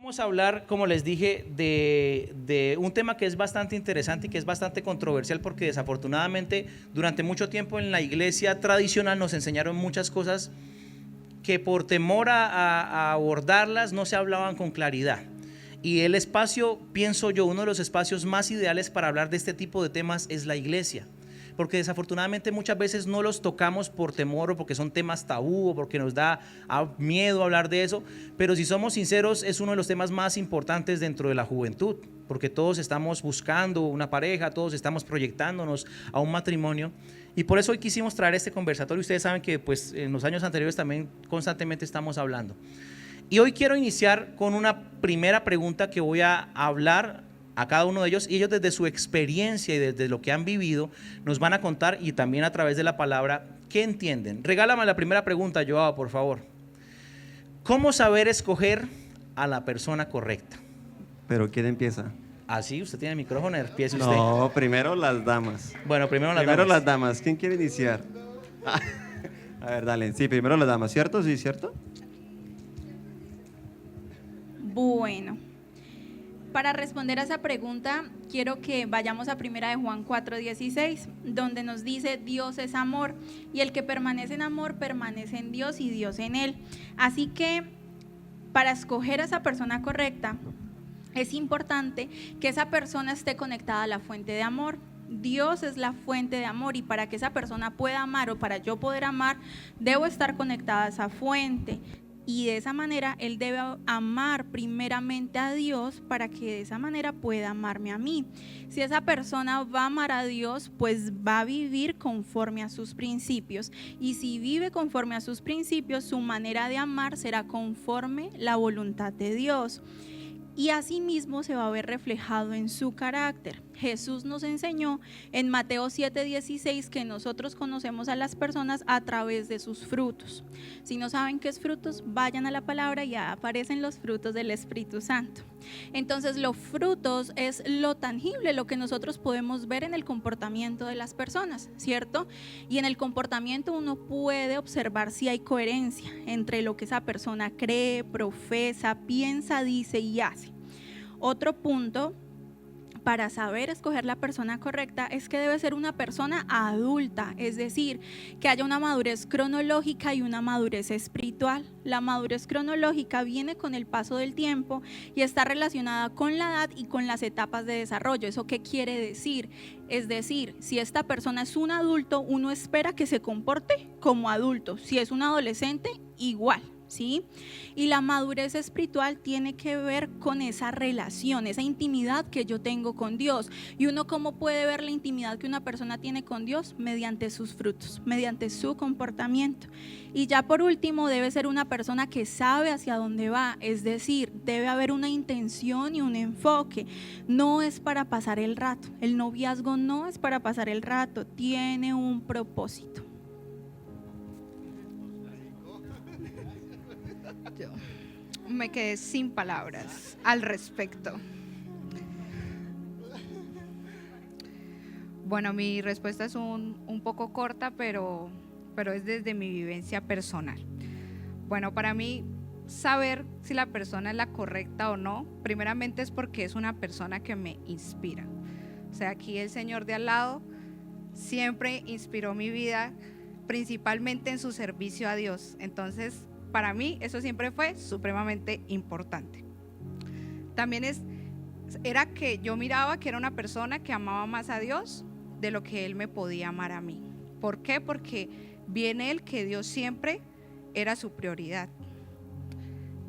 Vamos a hablar, como les dije, de un tema que es bastante interesante y que es bastante controversial, porque desafortunadamente durante mucho tiempo en la iglesia tradicional nos enseñaron muchas cosas que por temor a abordarlas no se hablaban con claridad. Y el espacio, pienso yo, uno de los espacios más ideales para hablar de este tipo de temas es la iglesia, porque desafortunadamente muchas veces no los tocamos por temor o porque son temas tabú o porque nos da miedo hablar de eso, pero si somos sinceros es uno de los temas más importantes dentro de la juventud, porque todos estamos buscando una pareja, todos estamos proyectándonos a un matrimonio, y por eso hoy quisimos traer este conversatorio. Ustedes saben que pues en los años anteriores también constantemente estamos hablando. Y hoy quiero iniciar con una primera pregunta que voy a hablar a cada uno de ellos, y ellos desde su experiencia y desde lo que han vivido nos van a contar, y también a través de la palabra, ¿qué entienden? Regálame la primera pregunta, Joao, por favor. ¿Cómo saber escoger a la persona correcta? ¿Pero quién empieza? Así, usted tiene el micrófono, empiece usted. No, primero las damas. Bueno, primero Primero damas. las damas. ¿Quién quiere iniciar? A ver, dale. Sí, primero las damas, ¿cierto? Sí, ¿cierto? Bueno, para responder a esa pregunta, quiero que vayamos a 1 de Juan 4:16, donde nos dice: Dios es amor, y el que permanece en amor permanece en Dios y Dios en él. Así que para escoger a esa persona correcta, es importante que esa persona esté conectada a la fuente de amor. Dios es la fuente de amor, y para que esa persona pueda amar, o para yo poder amar, debo estar conectada a esa fuente. Y de esa manera él debe amar primeramente a Dios para que de esa manera pueda amarme a mí. Si esa persona va a amar a Dios, pues va a vivir conforme a sus principios. Y si vive conforme a sus principios, su manera de amar será conforme la voluntad de Dios. Y asimismo se va a ver reflejado en su carácter. Jesús nos enseñó en Mateo 7:16 que nosotros conocemos a las personas a través de sus frutos. Si no saben qué es frutos, vayan a la palabra y ya aparecen los frutos del Espíritu Santo. Entonces, los frutos es lo tangible, lo que nosotros podemos ver en el comportamiento de las personas, ¿cierto? Y en el comportamiento uno puede observar si hay coherencia entre lo que esa persona cree, profesa, piensa, dice y hace. Otro punto para saber escoger la persona correcta es que debe ser una persona adulta, es decir, que haya una madurez cronológica y una madurez espiritual. La madurez cronológica viene con el paso del tiempo y está relacionada con la edad y con las etapas de desarrollo. ¿Eso qué quiere decir? Es decir, si esta persona es un adulto, uno espera que se comporte como adulto. Si es un adolescente, igual. ¿Sí? Y la madurez espiritual tiene que ver con esa relación, esa intimidad que yo tengo con Dios. ¿Y uno cómo puede ver la intimidad que una persona tiene con Dios? Mediante sus frutos, mediante su comportamiento. Y ya por último, debe ser una persona que sabe hacia dónde va, es decir, debe haber una intención y un enfoque. No es para pasar el rato, el noviazgo no es para pasar el rato, tiene un propósito. Yo me quedé sin palabras al respecto. Bueno, mi respuesta es un poco corta, pero es desde mi vivencia personal. Bueno, para mí, saber si la persona es la correcta o no, primeramente es porque es una persona que me inspira. O sea, aquí el señor de al lado siempre inspiró mi vida, principalmente en su servicio a Dios. Entonces, para mí eso siempre fue supremamente importante. También era que yo miraba que era una persona que amaba más a Dios de lo que Él me podía amar a mí. ¿Por qué? Porque vi en Él que Dios siempre era su prioridad.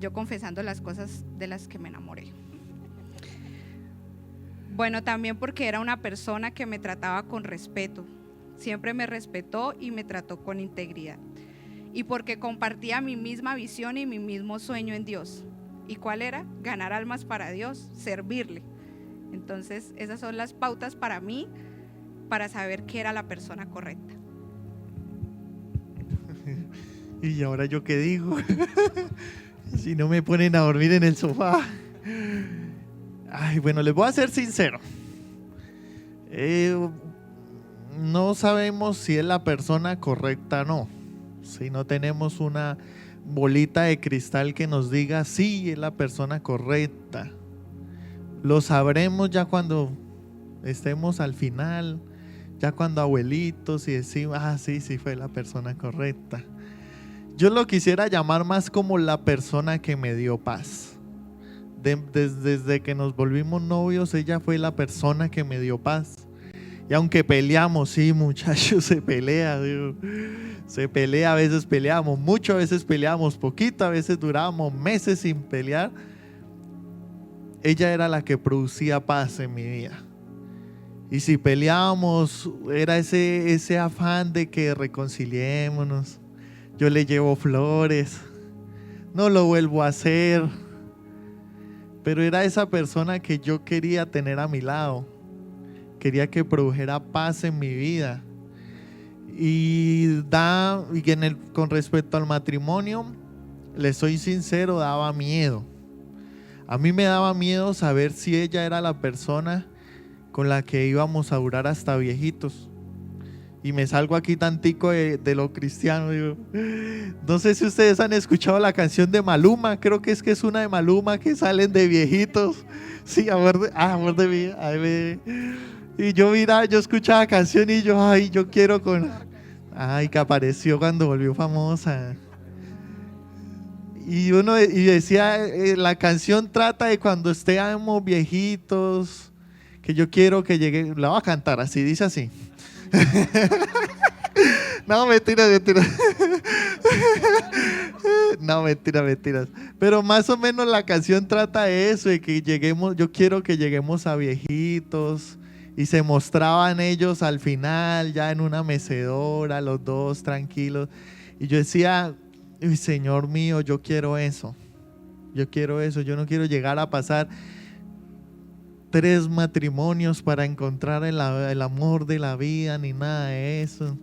Yo confesando las cosas de las que me enamoré. Bueno, también porque era una persona que me trataba con respeto. Siempre me respetó y me trató con integridad. Y porque compartía mi misma visión y mi mismo sueño en Dios. ¿Y cuál era? Ganar almas para Dios, servirle. Entonces, esas son las pautas para mí, para saber qué era la persona correcta. ¿Y ahora yo qué digo? Si no me ponen a dormir en el sofá. Ay, bueno, les voy a ser sincero. No sabemos si es la persona correcta o no. Si no tenemos una bolita de cristal que nos diga, sí, es la persona correcta. Lo sabremos ya cuando estemos al final, ya cuando abuelitos y decimos, sí, sí fue la persona correcta. Yo lo quisiera llamar más como la persona que me dio paz. Desde que nos volvimos novios, ella fue la persona que me dio paz. Y aunque peleamos, sí, muchachos, se pelea, digo, se pelea, a veces peleamos mucho, a veces peleamos poquito, a veces durábamos meses sin pelear. Ella era la que producía paz en mi vida. Y si peleábamos, era ese afán de que reconciliémonos. Yo le llevo flores, no lo vuelvo a hacer. Pero era esa persona que yo quería tener a mi lado. Quería que produjera paz en mi vida. Con respecto al matrimonio, les soy sincero, daba miedo. A mí me daba miedo saber si ella era la persona con la que íbamos a durar hasta viejitos. Y me salgo aquí tantico de lo cristiano, digo. No sé si ustedes han escuchado la canción de Maluma, creo que es una de Maluma, que salen de viejitos. Sí, amor de vida. Y yo escuchaba la canción y yo quiero que apareció cuando volvió famosa. Y decía, la canción trata de cuando estemos viejitos, que yo quiero que llegue, la voy a cantar así, dice así. No, mentiras. No, mentiras. Pero más o menos la canción trata de eso, de que yo quiero que lleguemos a viejitos. Y se mostraban ellos al final, ya en una mecedora, los dos tranquilos. Y yo decía, Señor mío, yo quiero eso. Yo no quiero llegar a pasar 3 matrimonios para encontrar el amor de la vida, ni nada de eso.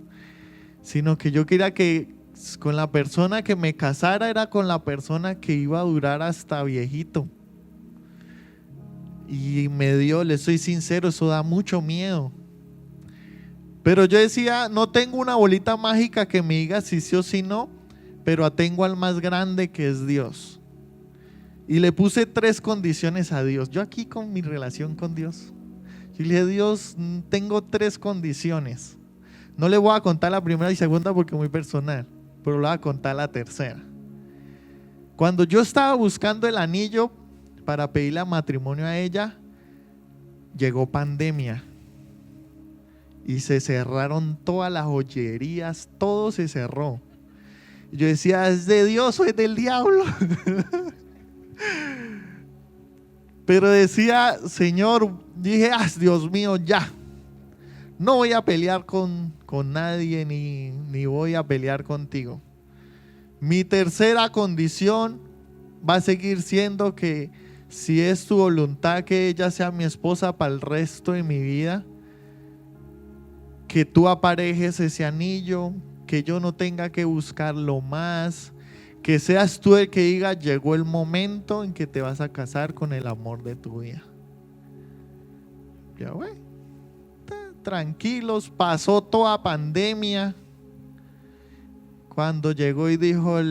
Sino que yo quería que con la persona que me casara era con la persona que iba a durar hasta viejito. Y les soy sincero, eso da mucho miedo. Pero yo decía, no tengo una bolita mágica que me diga si sí o si no, pero tengo al más grande, que es Dios. Y le puse 3 condiciones a Dios. Yo aquí con mi relación con Dios, yo le dije, Dios, tengo 3 condiciones. No le voy a contar la primera y segunda porque es muy personal, pero le voy a contar la tercera. Cuando yo estaba buscando el anillo para pedirle matrimonio a ella, llegó pandemia y se cerraron todas las joyerías, todo se cerró. Yo decía, ¿es de Dios o es del diablo? Pero decía, Señor, dije, Dios mío, ya no voy a pelear con nadie, ni voy a pelear contigo. Mi tercera condición va a seguir siendo que si es tu voluntad que ella sea mi esposa para el resto de mi vida, que tú aparejes ese anillo, que yo no tenga que buscarlo más, que seas tú el que diga, llegó el momento en que te vas a casar con el amor de tu vida. Ya, güey, tranquilos, pasó toda pandemia. Cuando llegó y dijo,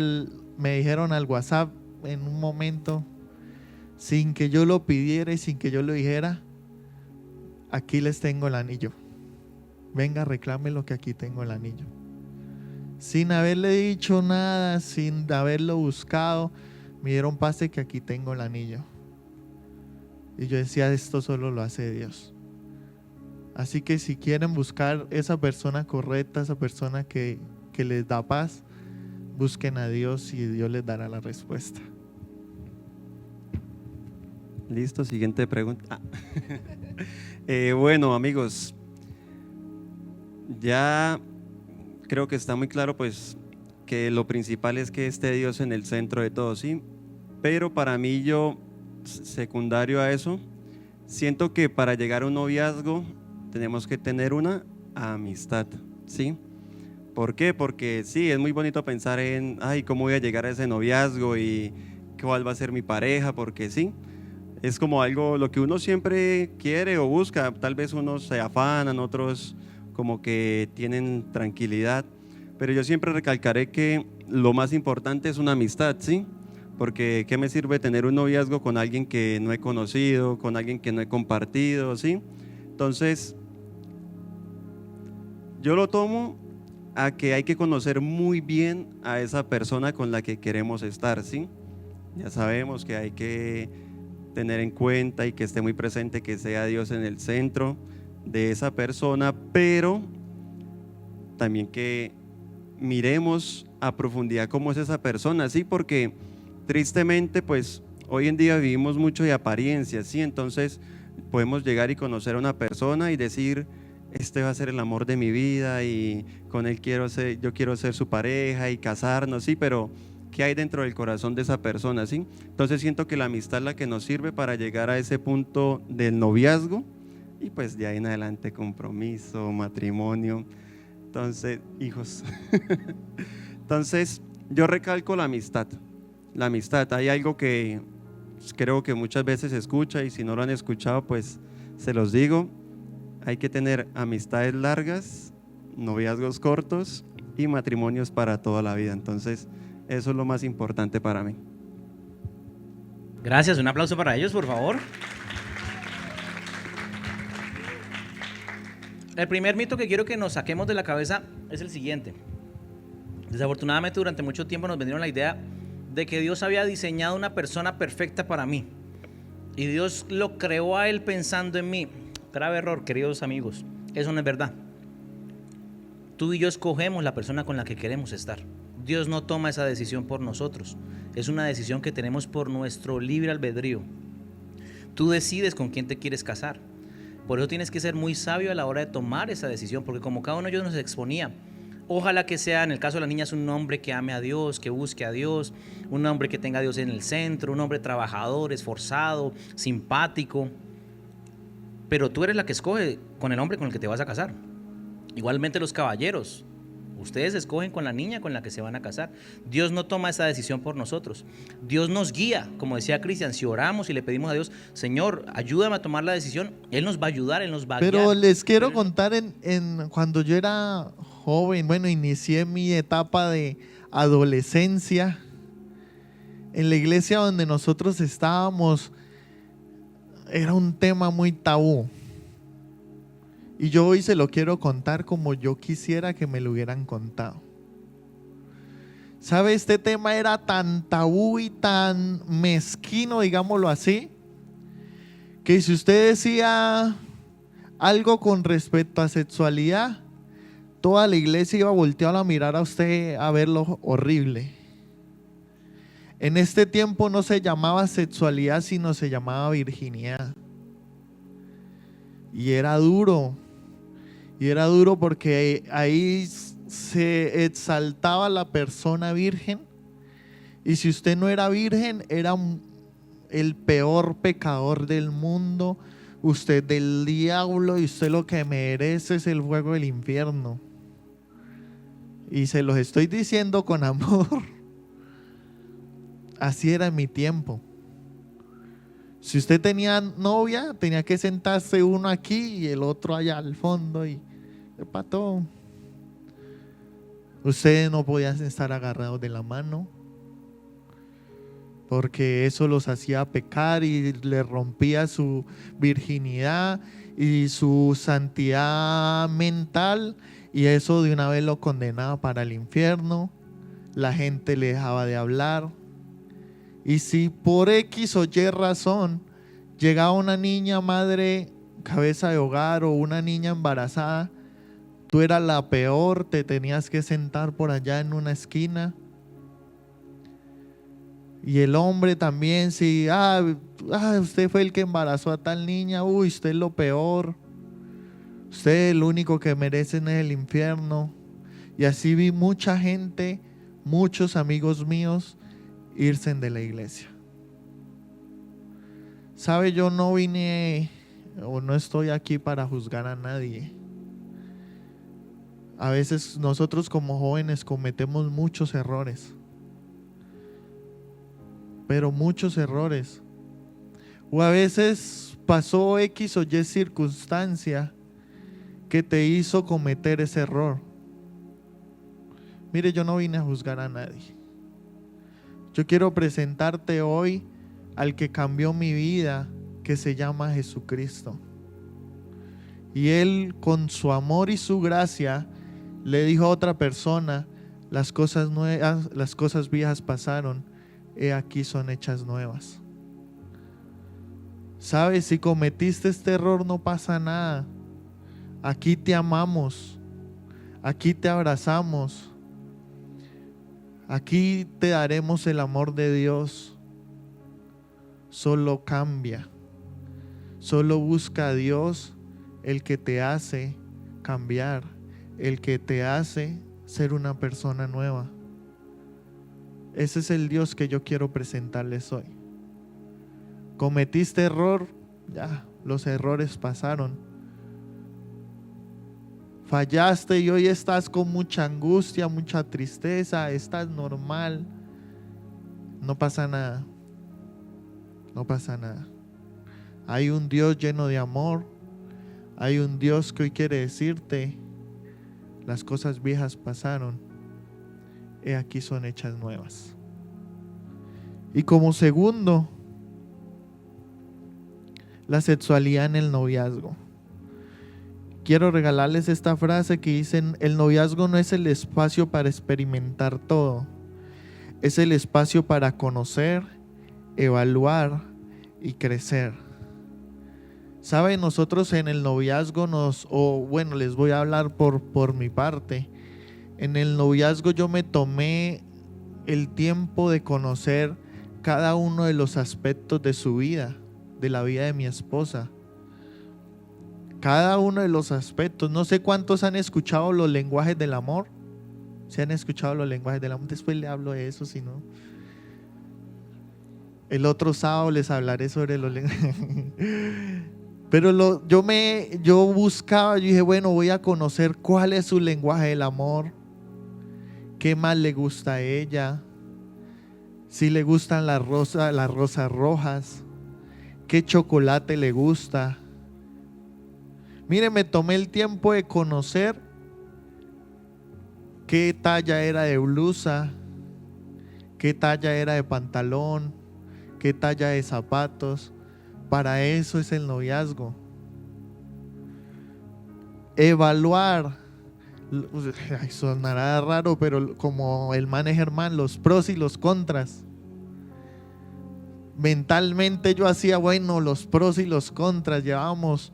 me dijeron al WhatsApp en un momento, sin que yo lo pidiera y sin que yo lo dijera, aquí les tengo el anillo. Venga, reclame lo que aquí tengo el anillo. Sin haberle dicho nada, sin haberlo buscado, me dieron pase que aquí tengo el anillo. Y yo decía, esto solo lo hace Dios. Así que si quieren buscar esa persona correcta, esa persona que les da paz, busquen a Dios y Dios les dará la respuesta. Listo, siguiente pregunta. Bueno, amigos, ya creo que está muy claro pues que lo principal es que esté Dios en el centro de todo, ¿sí? Pero para mí, secundario a eso, siento que para llegar a un noviazgo tenemos que tener una amistad, ¿sí? ¿Por qué? Porque sí, es muy bonito pensar en, ¿cómo voy a llegar a ese noviazgo y cuál va a ser mi pareja? Porque sí, es como algo, lo que uno siempre quiere o busca. Tal vez unos se afanan, otros como que tienen tranquilidad, pero yo siempre recalcaré que lo más importante es una amistad, ¿sí? Porque ¿qué me sirve tener un noviazgo con alguien que no he conocido, con alguien que no he compartido, ¿sí? Entonces, yo lo tomo a que hay que conocer muy bien a esa persona con la que queremos estar, ¿sí? Ya sabemos que hay que tener en cuenta y que esté muy presente que sea Dios en el centro de esa persona, pero también que miremos a profundidad cómo es esa persona, ¿sí? Porque tristemente, pues hoy en día vivimos mucho de apariencias, ¿sí? Entonces podemos llegar y conocer a una persona y decir, este va a ser el amor de mi vida y con él yo quiero ser su pareja y casarnos, ¿sí? Pero ¿qué hay dentro del corazón de esa persona, sí? Entonces siento que la amistad es la que nos sirve para llegar a ese punto del noviazgo y pues de ahí en adelante compromiso, matrimonio, entonces hijos. Entonces yo recalco la amistad. La amistad, hay algo que creo que muchas veces se escucha y si no lo han escuchado pues se los digo, hay que tener amistades largas, noviazgos cortos y matrimonios para toda la vida. Entonces eso es lo más importante para mí. Gracias, un aplauso para ellos, por favor. El primer mito que quiero que nos saquemos de la cabeza es el siguiente. Desafortunadamente durante mucho tiempo nos vendieron la idea de que Dios había diseñado una persona perfecta para mí y Dios lo creó a él pensando en mí. Grave error, queridos amigos, eso no es verdad. Tú y yo escogemos la persona con la que queremos estar. Dios no toma esa decisión por nosotros, es una decisión que tenemos por nuestro libre albedrío. Tú decides con quién te quieres casar, por eso tienes que ser muy sabio a la hora de tomar esa decisión, porque como cada uno de ellos nos exponía, ojalá que sea, en el caso de las niñas, un hombre que ame a Dios, que busque a Dios, un hombre que tenga a Dios en el centro, un hombre trabajador, esforzado, simpático. Pero tú eres la que escoge con el hombre con el que te vas a casar. Igualmente los caballeros, ustedes escogen con la niña con la que se van a casar. Dios no toma esa decisión por nosotros. Dios nos guía, como decía Cristian, si oramos y le pedimos a Dios, Señor, ayúdame a tomar la decisión, Él nos va a ayudar, Él nos va a guiar. Pero les quiero contar cuando yo era joven, bueno, inicié mi etapa de adolescencia. En la iglesia donde nosotros estábamos, era un tema muy tabú. Y yo hoy se lo quiero contar como yo quisiera que me lo hubieran contado. ¿Sabe? Este tema era tan tabú y tan mezquino, digámoslo así, que si usted decía algo con respecto a sexualidad, toda la iglesia iba volteada a mirar a usted a verlo horrible. En este tiempo no se llamaba sexualidad, sino se llamaba virginidad. Y era duro. Y era duro porque ahí se exaltaba la persona virgen. Y si usted no era virgen, era el peor pecador del mundo. Usted del diablo y usted lo que merece es el fuego del infierno. Y se los estoy diciendo con amor. Así era en mi tiempo. Si usted tenía novia, tenía que sentarse uno aquí y el otro allá al fondo y ¿qué pasó? Ustedes no podían estar agarrados de la mano porque eso los hacía pecar y les rompía su virginidad y su santidad mental, y eso de una vez lo condenaba para el infierno. La gente le dejaba de hablar. Y si por X o Y razón llegaba una niña madre cabeza de hogar o una niña embarazada, tú eras la peor, te tenías que sentar por allá en una esquina. Y el hombre también, si usted fue el que embarazó a tal niña, usted es lo peor, usted el único que merece en el infierno. Y así vi mucha gente, muchos amigos míos irse de la iglesia. Sabe, yo no vine o no estoy aquí para juzgar a nadie. A veces nosotros como jóvenes cometemos muchos errores, pero muchos errores. O a veces pasó X o Y circunstancia que te hizo cometer ese error. Mire, yo no vine a juzgar a nadie. Yo quiero presentarte hoy al que cambió mi vida, que se llama Jesucristo. Y Él, con su amor y su gracia, le dijo a otra persona: las cosas nuevas, las cosas viejas pasaron, he aquí son hechas nuevas. ¿Sabes? Si cometiste este error, no pasa nada. Aquí te amamos, aquí te abrazamos, aquí te daremos el amor de Dios. Solo cambia, solo busca a Dios, el que te hace cambiar, el que te hace ser una persona nueva. Ese es el Dios que yo quiero presentarles hoy. Cometiste error, ya, los errores pasaron. Fallaste y hoy estás con mucha angustia, mucha tristeza, estás normal. No pasa nada. No pasa nada. Hay un Dios lleno de amor. Hay un Dios que hoy quiere decirte: las cosas viejas pasaron, he aquí son hechas nuevas. Y como segundo, la sexualidad en el noviazgo. Quiero regalarles esta frase que dicen: el noviazgo no es el espacio para experimentar todo, es el espacio para conocer, evaluar y crecer. ¿Saben? Nosotros en el noviazgo les voy a hablar por mi parte. En el noviazgo yo me tomé el tiempo de conocer cada uno de los aspectos de su vida, de la vida de mi esposa. Cada uno de los aspectos. No sé cuántos han escuchado los lenguajes del amor. ¿Se han escuchado los lenguajes del amor? Después le hablo de eso, si no. El otro sábado les hablaré sobre los lenguajes. Pero yo buscaba, yo dije, bueno, voy a conocer cuál es su lenguaje del amor, qué más le gusta a ella, si le gustan las rosas rojas, qué chocolate le gusta. Mire, me tomé el tiempo de conocer qué talla era de blusa, qué talla era de pantalón, qué talla de zapatos. Para eso es el noviazgo. Evaluar, sonará raro, pero como el man es Germán, los pros y los contras. Mentalmente yo hacía, bueno, los pros y los contras, llevábamos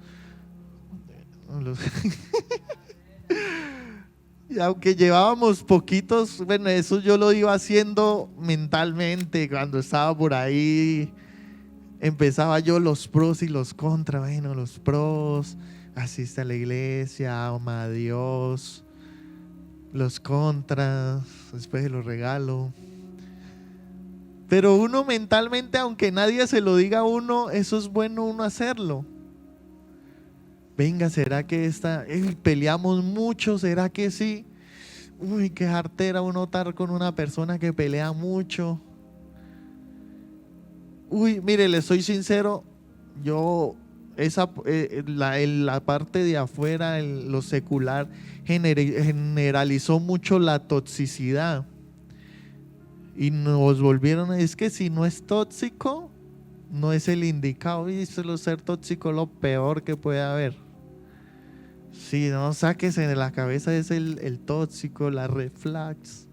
y aunque llevábamos poquitos, bueno, eso yo lo iba haciendo mentalmente cuando estaba por ahí. Empezaba yo los pros y los contras. Bueno, los pros: asiste a la iglesia, ama a Dios. Los contras: después se los regalo. Pero uno mentalmente, aunque nadie se lo diga a uno, eso es bueno uno hacerlo. Venga, ¿será que peleamos mucho? ¿Será que sí? Uy, qué jartera uno estar con una persona que pelea mucho. Uy, mire, le soy sincero, yo la parte de afuera, lo secular, generalizó mucho la toxicidad. Y nos volvieron, es que si no es tóxico, no es el indicado. Y ser tóxico es lo peor que puede haber. Si no, sáquese de la cabeza, es el tóxico, la red flags.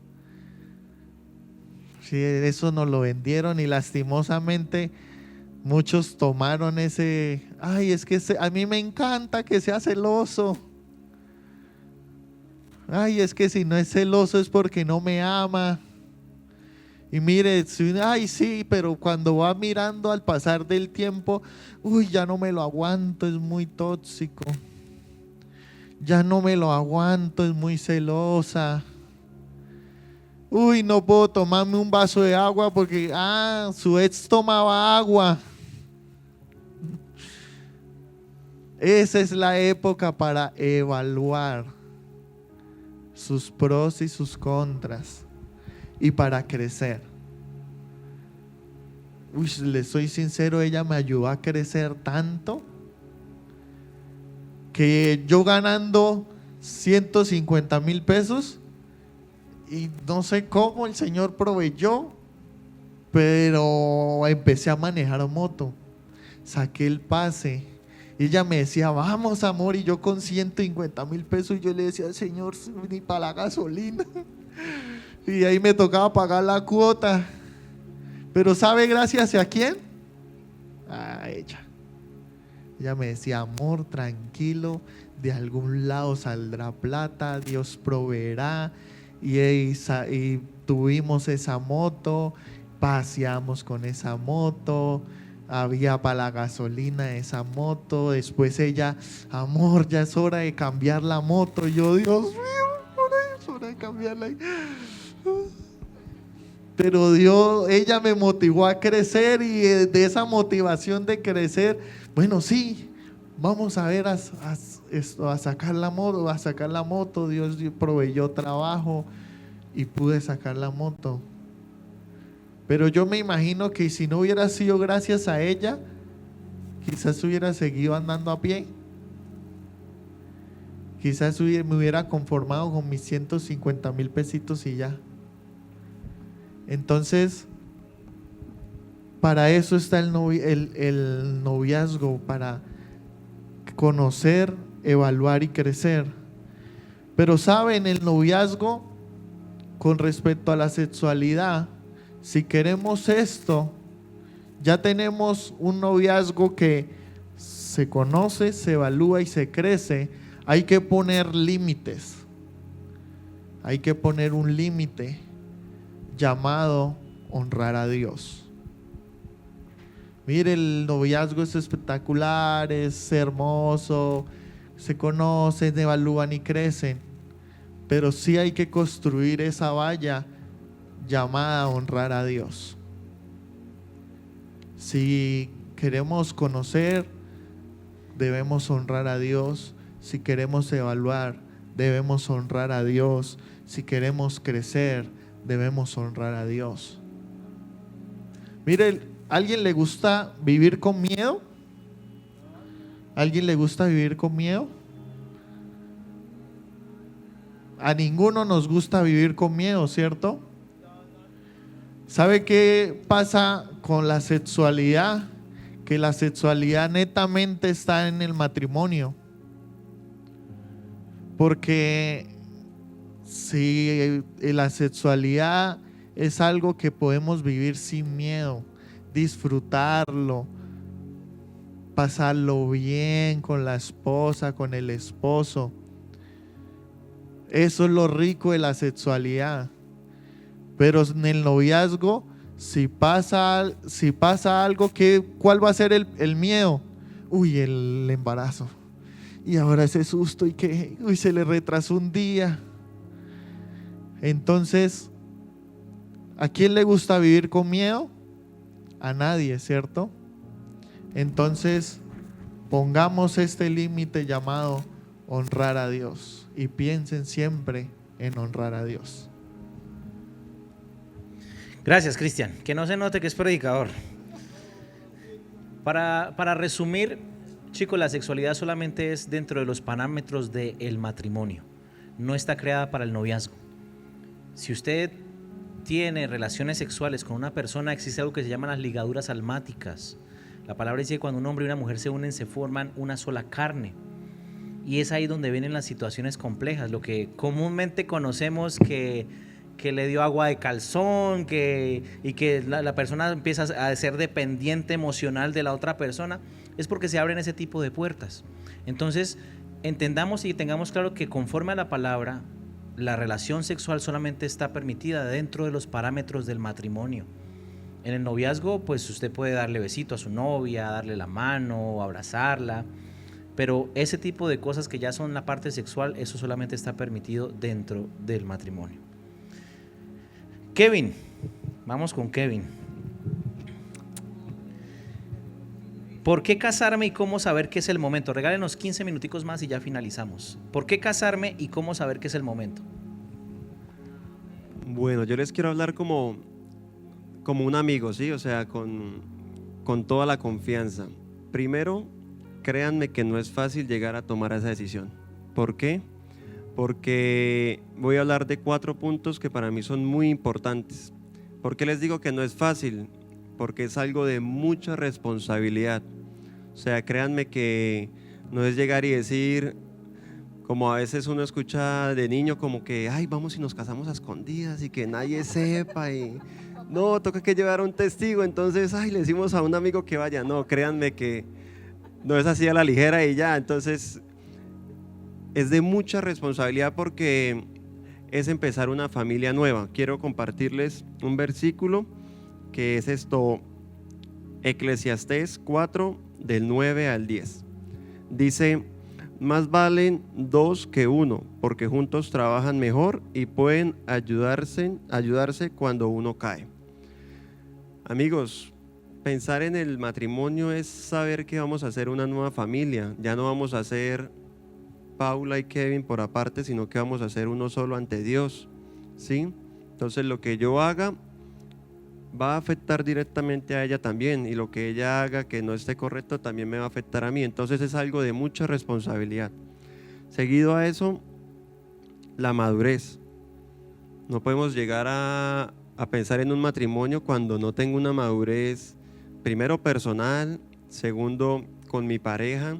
Sí, eso nos lo vendieron y lastimosamente muchos tomaron ese: ay, es que a mí me encanta que sea celoso. Ay, es que si no es celoso es porque no me ama. Y mire, ay, sí, pero cuando va mirando al pasar del tiempo, uy, ya no me lo aguanto, es muy tóxico. Ya no me lo aguanto, es muy celosa. Uy, no puedo tomarme un vaso de agua porque, su ex tomaba agua. Esa es la época para evaluar sus pros y sus contras y para crecer. Uy, le soy sincero, ella me ayudó a crecer tanto que yo ganando 150,000 pesos y no sé cómo el Señor proveyó, pero empecé a manejar moto. Saqué el pase. Y ella me decía, vamos amor, y yo con 150.000 pesos, y yo le decía, Señor, ni para la gasolina. Y ahí me tocaba pagar la cuota. Pero ¿sabe gracias a quién? A ella. Ella me decía, amor, tranquilo, de algún lado saldrá plata, Dios proveerá. Y tuvimos esa moto, paseamos con esa moto, había para la gasolina de esa moto. Después ella, amor, ya es hora de cambiar la moto. Y yo, Dios mío, ahora es hora de cambiarla. Pero ella me motivó a crecer, y de esa motivación de crecer, bueno, sí, vamos a ver a sacar la moto, Dios proveyó trabajo y pude sacar la moto. Pero yo me imagino que si no hubiera sido gracias a ella, quizás hubiera seguido andando a pie. Quizás me hubiera conformado con mis 150.000 pesitos y ya. Entonces, para eso está el noviazgo, para conocer, evaluar y crecer. Pero saben, el noviazgo, con respecto a la sexualidad, si queremos esto, ya tenemos un noviazgo que se conoce, se evalúa y se crece. Hay que poner límites. Hay que poner un límite llamado honrar a Dios. Mire, el noviazgo es espectacular, es hermoso, se conocen, evalúan y crecen, pero sí hay que construir esa valla llamada a honrar a Dios. Si queremos conocer, debemos honrar a Dios. Si queremos evaluar, debemos honrar a Dios. Si queremos crecer, debemos honrar a Dios. Mire, ¿a alguien le gusta vivir con miedo? ¿A alguien le gusta vivir con miedo? A ninguno nos gusta vivir con miedo, ¿cierto? ¿Sabe qué pasa con la sexualidad? Que la sexualidad netamente está en el matrimonio. Porque si la sexualidad es algo que podemos vivir sin miedo, disfrutarlo, pasarlo bien con la esposa, con el esposo. Eso es lo rico de la sexualidad. Pero en el noviazgo, si pasa algo, ¿cuál va a ser el miedo? Uy, el embarazo. Y ahora ese susto y que se le retrasó un día. Entonces, ¿a quién le gusta vivir con miedo? A nadie, ¿cierto? Entonces, pongamos este límite llamado honrar a Dios y piensen siempre en honrar a Dios. Gracias, Cristian. Que no se note que es predicador. Para resumir, chicos, la sexualidad solamente es dentro de los parámetros del matrimonio. No está creada para el noviazgo. Si usted tiene relaciones sexuales con una persona, existe algo que se llaman las ligaduras almáticas. La palabra dice que cuando un hombre y una mujer se unen, se forman una sola carne. Y es ahí donde vienen las situaciones complejas, lo que comúnmente conocemos que le dio agua de calzón, y que la persona empieza a ser dependiente emocional de la otra persona, es porque se abren ese tipo de puertas. Entonces, entendamos y tengamos claro que conforme a la palabra, la relación sexual solamente está permitida dentro de los parámetros del matrimonio. En el noviazgo, pues usted puede darle besito a su novia, darle la mano, abrazarla, pero ese tipo de cosas que ya son la parte sexual, eso solamente está permitido dentro del matrimonio. Kevin, vamos con Kevin. ¿Por qué casarme y cómo saber qué es el momento? Regálenos 15 minuticos más y ya finalizamos. ¿Por qué casarme y cómo saber qué es el momento? Bueno, yo les quiero hablar como un amigo, ¿sí? O sea, con toda la confianza. Primero, créanme que no es fácil llegar a tomar esa decisión. ¿Por qué? porque voy a hablar de 4 puntos que para mí son muy importantes. ¿Por qué les digo que no es fácil? Porque es algo de mucha responsabilidad. O sea, créanme que no es llegar y decir, como a veces uno escucha de niño, como que, ay, vamos y nos casamos a escondidas y que nadie sepa y no, toca que llevar a un testigo, entonces, ay, le decimos a un amigo que vaya. No, créanme que no es así a la ligera y ya. Entonces, es de mucha responsabilidad porque es empezar una familia nueva. Quiero compartirles un versículo que es esto, Eclesiastés 4, del 9 al 10. Dice, más valen 2 que 1, porque juntos trabajan mejor y pueden ayudarse cuando uno cae. Amigos, pensar en el matrimonio es saber que vamos a hacer una nueva familia. Ya no vamos a ser Paula y Kevin por aparte, sino que vamos a ser uno solo ante Dios, ¿sí? Entonces lo que yo haga va a afectar directamente a ella también, y lo que ella haga que no esté correcto también me va a afectar a mí. Entonces es algo de mucha responsabilidad. Seguido a eso, la madurez. No podemos llegar a pensar en un matrimonio cuando no tengo una madurez, primero personal, segundo con mi pareja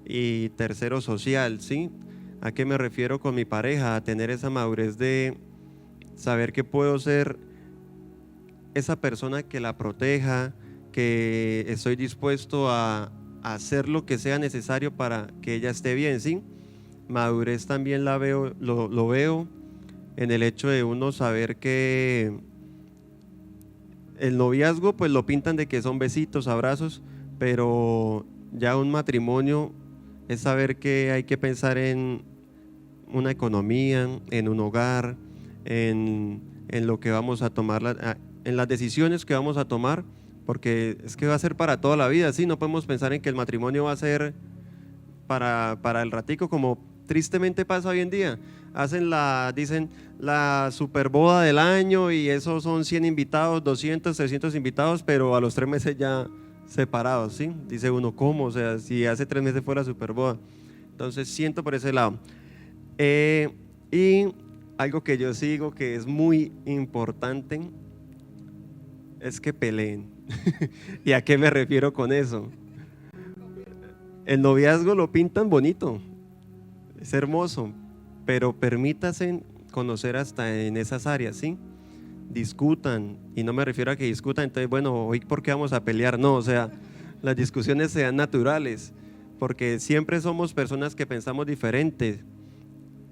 y tercero social, ¿sí? ¿A qué me refiero con mi pareja? A tener esa madurez de saber que puedo ser esa persona que la proteja, que estoy dispuesto a hacer lo que sea necesario para que ella esté bien, ¿sí? Madurez también la veo, lo veo en el hecho de uno saber que el noviazgo pues lo pintan de que son besitos, abrazos, pero ya un matrimonio es saber que hay que pensar en una economía, en un hogar, en lo que vamos a tomar, en las decisiones que vamos a tomar, porque es que va a ser para toda la vida, ¿sí? No podemos pensar en que el matrimonio va a ser para el ratico, como tristemente pasa hoy en día. Dicen la super boda del año y esos son 100 invitados, 200, 300 invitados, pero a los 3 meses ya separados, ¿sí? Dice uno, ¿cómo? O sea, si hace 3 meses fue la super boda. Entonces siento por ese lado. Y algo que yo sigo que es muy importante es que peleen. ¿Y a qué me refiero con eso? El noviazgo lo pintan bonito, es hermoso, pero permítanse conocer hasta en esas áreas, ¿sí? Discutan, y no me refiero a que discutan, entonces, bueno, hoy ¿por qué vamos a pelear? No, o sea, las discusiones sean naturales, porque siempre somos personas que pensamos diferente,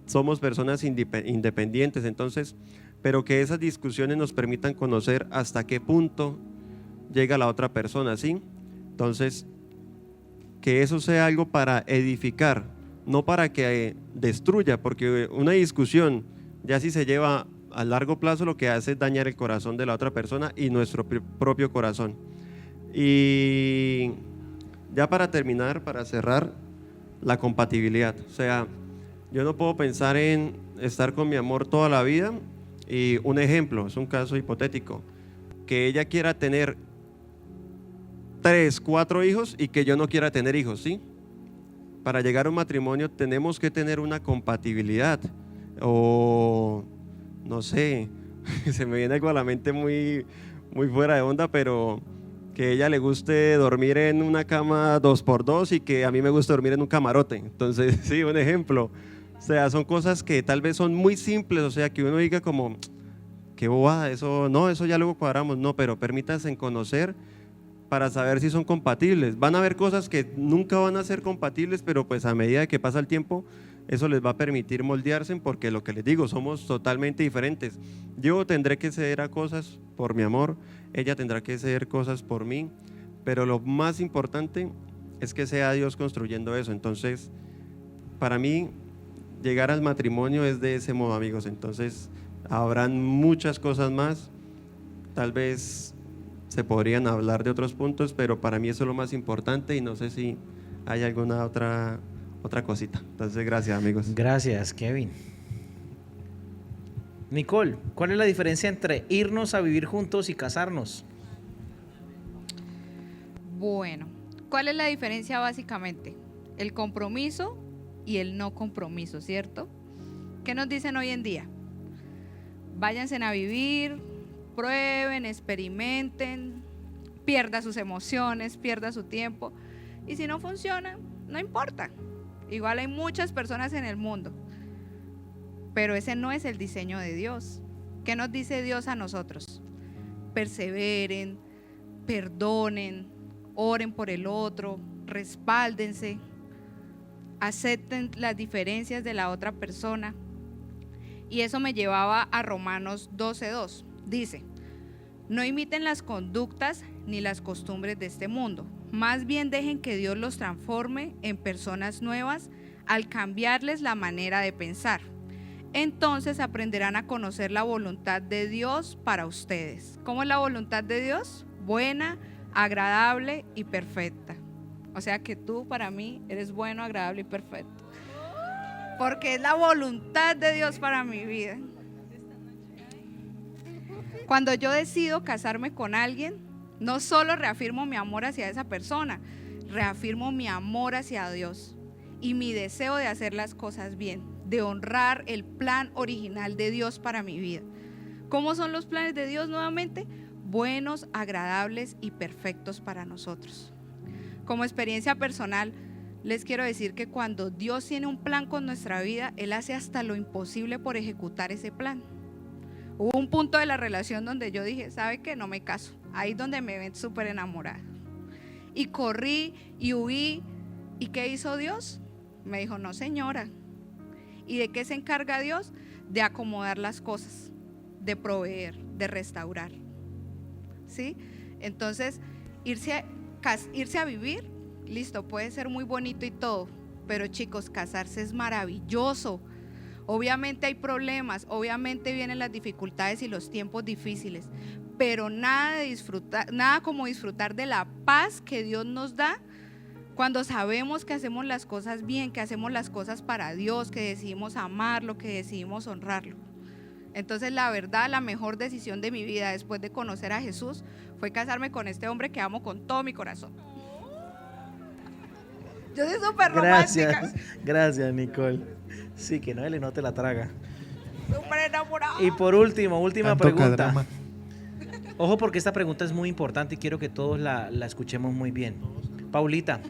somos personas independientes, entonces, pero que esas discusiones nos permitan conocer hasta qué punto llega la otra persona, ¿sí? Entonces, que eso sea algo para edificar, no para que destruya, porque una discusión ya si se lleva a largo plazo lo que hace es dañar el corazón de la otra persona y nuestro propio corazón. Y ya para terminar, para cerrar, la compatibilidad. O sea, yo no puedo pensar en estar con mi amor toda la vida. Y un ejemplo, es un caso hipotético, que ella quiera tener 3, 4 hijos y que yo no quiera tener hijos, ¿sí? Para llegar a un matrimonio tenemos que tener una compatibilidad, o no sé, se me viene algo a la mente muy fuera de onda, pero que a ella le guste dormir en una cama 2x2 y que a mí me gusta dormir en un camarote. Entonces, sí, un ejemplo. O sea, son cosas que tal vez son muy simples, o sea, que uno diga como, qué bobada, eso ya luego cuadramos. No, pero permítanse conocer para saber si son compatibles. Van a haber cosas que nunca van a ser compatibles, pero pues a medida que pasa el tiempo, eso les va a permitir moldearse, porque lo que les digo, somos totalmente diferentes. Yo tendré que ceder a cosas por mi amor, ella tendrá que ceder cosas por mí, pero lo más importante es que sea Dios construyendo eso. Entonces, para mí, llegar al matrimonio es de ese modo, amigos. Entonces, habrán muchas cosas más, tal vez se podrían hablar de otros puntos, pero para mí eso es lo más importante y no sé si hay alguna otra cosita. Entonces, gracias, amigos. Gracias, Kevin. Nicole, ¿cuál es la diferencia entre irnos a vivir juntos y casarnos? Bueno, ¿cuál es la diferencia básicamente? El compromiso y el no compromiso, ¿cierto? ¿Qué nos dicen hoy en día? Váyanse a vivir, prueben, experimenten, pierda sus emociones, pierda su tiempo. Y si no funciona, no importa. Igual hay muchas personas en el mundo. Pero ese no es el diseño de Dios. ¿Qué nos dice Dios a nosotros? Perseveren, perdonen, oren por el otro, respáldense, acepten las diferencias de la otra persona. Y eso me llevaba a Romanos 12:2. Dice: no imiten las conductas ni las costumbres de este mundo, más bien dejen que Dios los transforme en personas nuevas al cambiarles la manera de pensar. Entonces aprenderán a conocer la voluntad de Dios para ustedes. ¿Cómo es la voluntad de Dios? Buena, agradable y perfecta. O sea que tú para mí eres bueno, agradable y perfecto. Porque es la voluntad de Dios para mi vida. Cuando yo decido casarme con alguien, no solo reafirmo mi amor hacia esa persona, reafirmo mi amor hacia Dios y mi deseo de hacer las cosas bien, de honrar el plan original de Dios para mi vida. ¿Cómo son los planes de Dios nuevamente? Buenos, agradables y perfectos para nosotros. Como experiencia personal, les quiero decir que cuando Dios tiene un plan con nuestra vida, Él hace hasta lo imposible por ejecutar ese plan. Hubo un punto de la relación donde yo dije, ¿sabe qué? No me caso. Ahí es donde me ven súper enamorada. Y corrí y huí. ¿Y qué hizo Dios? Me dijo, no señora. ¿Y de qué se encarga Dios? De acomodar las cosas, de proveer, de restaurar. ¿Sí? Entonces, irse a vivir, listo, puede ser muy bonito y todo, pero chicos, casarse es maravilloso. Obviamente hay problemas, obviamente vienen las dificultades y los tiempos difíciles, pero nada como disfrutar de la paz que Dios nos da cuando sabemos que hacemos las cosas bien, que hacemos las cosas para Dios, que decidimos amarlo, que decidimos honrarlo. Entonces, la verdad, la mejor decisión de mi vida después de conocer a Jesús fue casarme con este hombre que amo con todo mi corazón. Yo soy súper romántica. Gracias, Nicole. Sí, que Noel no te la traga. Súper enamorada. Y por última Tanto pregunta. cadrama. Ojo, porque esta pregunta es muy importante y quiero que todos la escuchemos muy bien. Paulita,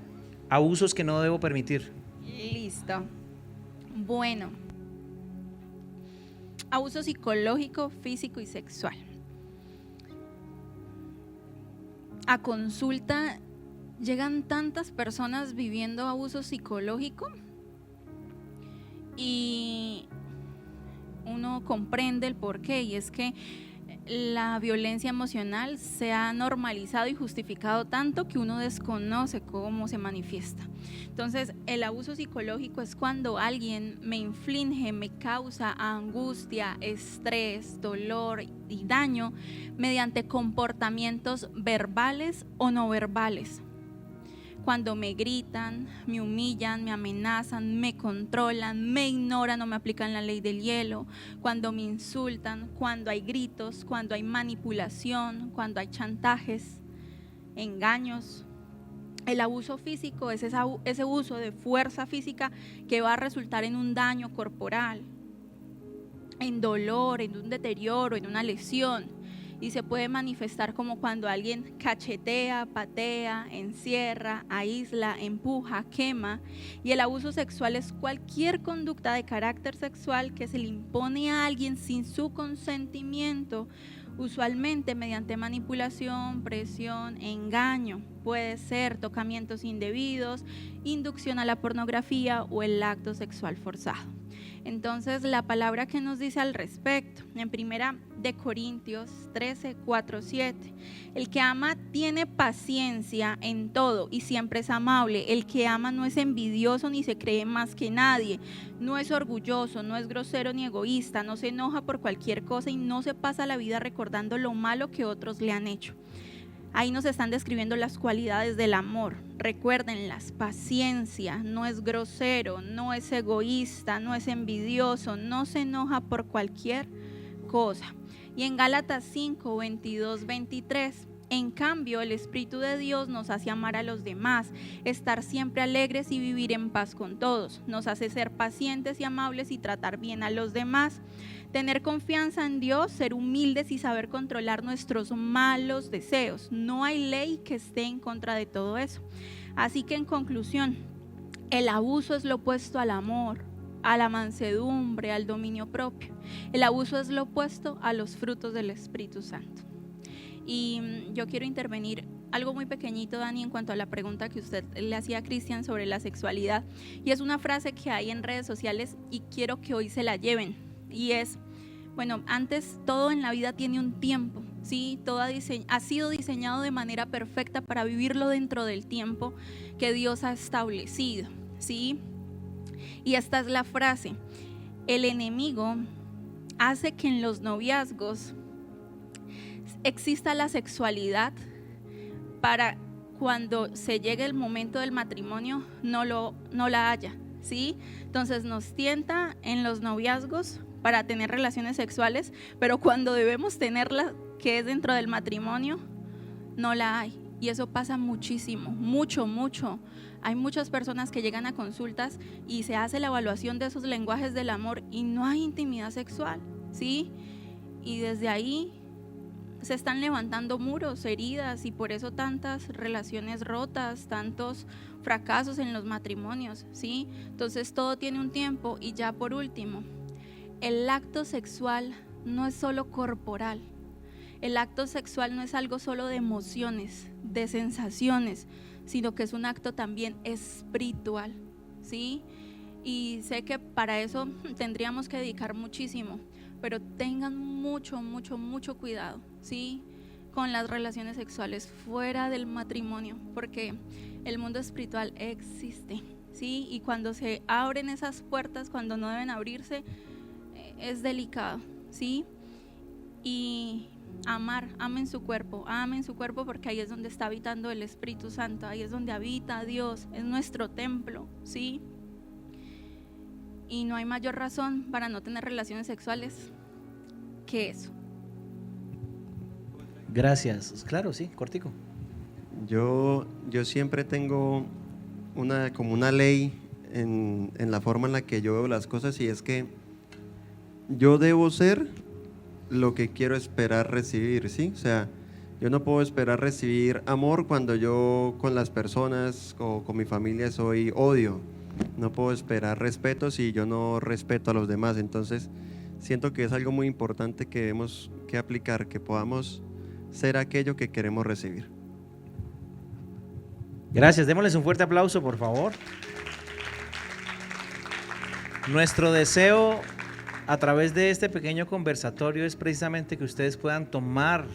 abusos que no debo permitir. Listo. Bueno, abuso psicológico, físico y sexual. A consulta llegan tantas personas viviendo abuso psicológico y uno comprende el porqué, y es que la violencia emocional se ha normalizado y justificado tanto que uno desconoce cómo se manifiesta. Entonces, el abuso psicológico es cuando alguien me inflige, me causa angustia, estrés, dolor y daño mediante comportamientos verbales o no verbales. Cuando me gritan, me humillan, me amenazan, me controlan, me ignoran o me aplican la ley del hielo, cuando me insultan, cuando hay gritos, cuando hay manipulación, cuando hay chantajes, engaños. El abuso físico es ese uso de fuerza física que va a resultar en un daño corporal, en dolor, en un deterioro, en una lesión. Y se puede manifestar como cuando alguien cachetea, patea, encierra, aísla, empuja, quema. Y el abuso sexual es cualquier conducta de carácter sexual que se le impone a alguien sin su consentimiento, usualmente mediante manipulación, presión, engaño. Puede ser tocamientos indebidos, inducción a la pornografía o el acto sexual forzado. Entonces, la palabra que nos dice al respecto, en 1 Corintios 13, 4, 7, el que ama tiene paciencia en todo y siempre es amable. El que ama no es envidioso ni se cree más que nadie, no es orgulloso, no es grosero ni egoísta, no se enoja por cualquier cosa y no se pasa la vida recordando lo malo que otros le han hecho. Ahí nos están describiendo las cualidades del amor. Recuérdenlas: paciencia, no es grosero, no es egoísta, no es envidioso, no se enoja por cualquier cosa. Y en Gálatas 5, 22, 23, En cambio, el Espíritu de Dios nos hace amar a los demás, estar siempre alegres y vivir en paz con todos. Nos hace ser pacientes y amables y tratar bien a los demás. Tener confianza en Dios, ser humildes y saber controlar nuestros malos deseos. No hay ley que esté en contra de todo eso. Así que en conclusión, el abuso es lo opuesto al amor, a la mansedumbre, al dominio propio. El abuso es lo opuesto a los frutos del Espíritu Santo. Y yo quiero intervenir algo muy pequeñito, Dani, en cuanto a la pregunta que usted le hacía a Cristian sobre la sexualidad. Y es una frase que hay en redes sociales y quiero que hoy se la lleven. Y es, bueno, antes todo en la vida tiene un tiempo, ¿sí? Todo ha sido diseñado de manera perfecta para vivirlo dentro del tiempo que Dios ha establecido, ¿sí? Y esta es la frase: el enemigo hace que en los noviazgos exista la sexualidad para cuando se llegue el momento del matrimonio no la haya, ¿sí? Entonces nos tienta en los noviazgos para tener relaciones sexuales, pero cuando debemos tenerla, que es dentro del matrimonio, no la hay. Y eso pasa muchísimo, mucho. Hay muchas personas que llegan a consultas y se hace la evaluación de esos lenguajes del amor y no hay intimidad sexual, ¿sí? Y desde ahí se están levantando muros, heridas, y por eso tantas relaciones rotas, tantos fracasos en los matrimonios, ¿sí? Entonces todo tiene un tiempo. Y ya por último, el acto sexual no es solo corporal. El acto sexual no es algo solo de emociones, de sensaciones, sino que es un acto también espiritual, ¿sí? Y sé que para eso tendríamos que dedicar muchísimo, pero tengan mucho cuidado, ¿sí? Con las relaciones sexuales fuera del matrimonio, porque el mundo espiritual existe, ¿sí? Y cuando se abren esas puertas, cuando no deben abrirse, es delicado, ¿sí? Y amen su cuerpo porque ahí es donde está habitando el Espíritu Santo, ahí es donde habita Dios, es nuestro templo, ¿sí? Y no hay mayor razón para no tener relaciones sexuales que eso. Gracias. Claro, sí, cortico. Yo siempre tengo como una ley en la forma en la que yo veo las cosas, y es que yo debo ser lo que quiero esperar recibir, ¿sí? O sea, yo no puedo esperar recibir amor cuando yo con las personas o con mi familia soy odio. No puedo esperar respeto si yo no respeto a los demás. Entonces, siento que es algo muy importante que debemos que aplicar, que podamos ser aquello que queremos recibir. Gracias, démosles un fuerte aplauso, por favor. Nuestro deseo a través de este pequeño conversatorio es precisamente que ustedes puedan tomar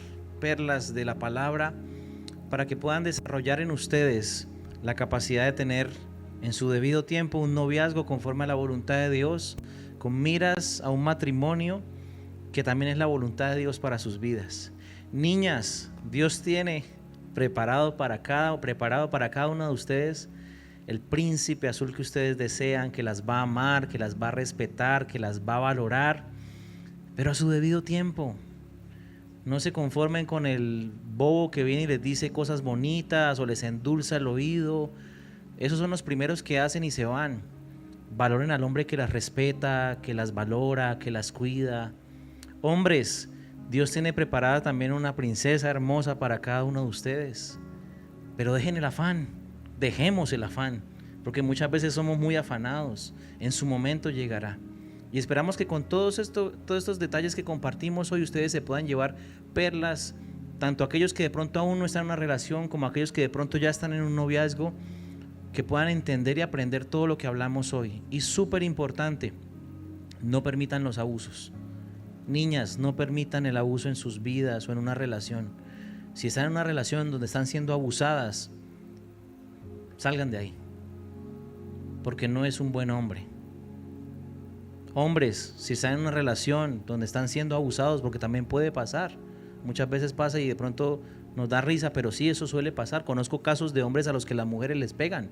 perlas de la palabra para que puedan desarrollar en ustedes la capacidad de tener en su debido tiempo un noviazgo conforme a la voluntad de Dios, con miras a un matrimonio que también es la voluntad de Dios para sus vidas. Niñas, Dios tiene preparado para cada una de ustedes el príncipe azul que ustedes desean, que las va a amar, que las va a respetar, que las va a valorar, pero a su debido tiempo. No se conformen con el bobo que viene y les dice cosas bonitas o les endulza el oído. Esos son los primeros que hacen y se van. Valoren al hombre que las respeta, que las valora, que las cuida. Hombres, Dios tiene preparada también una princesa hermosa para cada uno de ustedes. Pero dejen el afán, dejemos el afán, porque muchas veces somos muy afanados. En su momento llegará. Y esperamos que con todos estos detalles que compartimos hoy ustedes se puedan llevar perlas, tanto aquellos que de pronto aún no están en una relación como aquellos que de pronto ya están en un noviazgo, que puedan entender y aprender todo lo que hablamos hoy. Y súper importante, no permitan los abusos. Niñas, no permitan el abuso en sus vidas o en una relación. Si están en una relación donde están siendo abusadas, salgan de ahí, porque no es un buen hombre. Hombres, si están en una relación donde están siendo abusados, porque también puede pasar, muchas veces pasa y de pronto nos da risa, pero sí, eso suele pasar. Conozco casos de hombres a los que las mujeres les pegan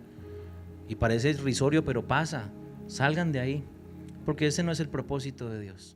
y parece irrisorio, pero pasa. Salgan de ahí, porque ese no es el propósito de Dios.